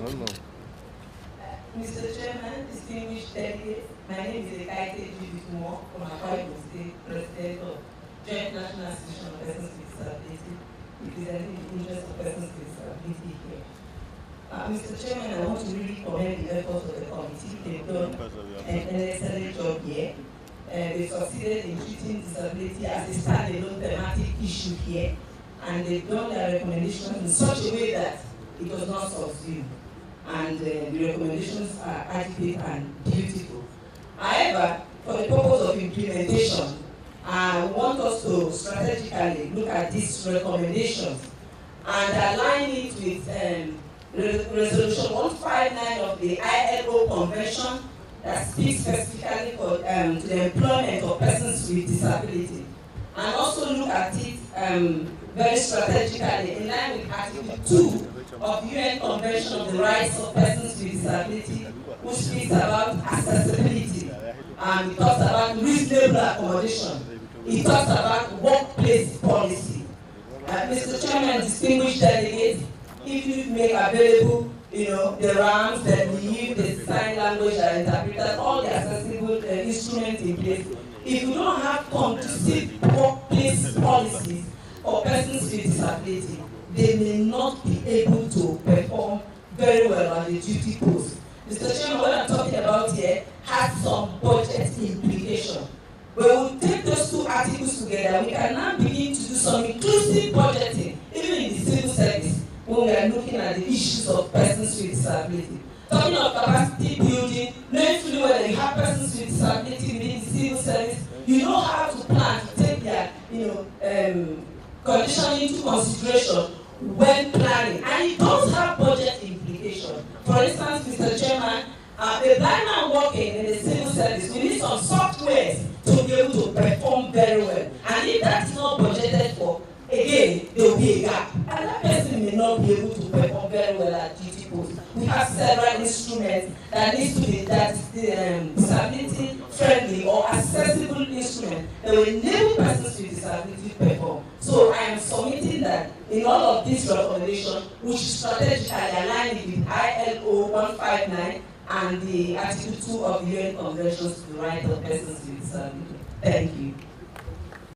Mr. Chairman, distinguished delegates, my name is Ekaete Judith Umoh from Ekaete State, President of Joint National Association of Persons with Disability, representing the interests of persons with disability here. Mr. Chairman, I want to really commend the efforts of the committee. They've done an excellent job here. They succeeded in treating disability as a standalone thematic issue here, and they've done their recommendations in such a way that it was not subsumed. And the recommendations are adequate and beautiful. However, for the purpose of implementation, I want us to strategically look at these recommendations and align it with Resolution 159 of the ILO Convention that speaks specifically for, to the employment of persons with disability, and also look at it very strategically in line with Article 2 of the UN Convention on the Rights of Persons with Disability, which speaks about accessibility, and it talks about reasonable accommodation. It talks about workplace policy. Mr. Chairman, distinguished delegates, if you make available, the RAMs, the leave, the sign language interpreters, all the accessible instruments in place, if you don't have conducive workplace policies for persons with disability, they may not be able to perform very well on the duty post. Mr. Chairman, what I'm talking about here has some budget implication. When we take those two articles together, we can now begin to do some inclusive budgeting, even in the civil service, when we are looking at the issues of persons with disability. Talking of capacity building, knowing fully well that you have persons with disability within the civil service, you know how to plan to take their condition into consideration when planning, and it does have budget implication. For instance, Mr. Chairman, a blind man working in the civil service, we need some softwares to be able to perform very well. And if that's not budgeted for, again, there will be a gap. And that person may not be able to perform very well at duty post. We have several instruments that need to be disability friendly or accessible instruments that will enable persons with disability to perform. So I am submitting that in all of these recommendations, which strategically align with ILO 159 and the Article 2 of the UN Conventions to the Rights of Persons with Disability. Thank you.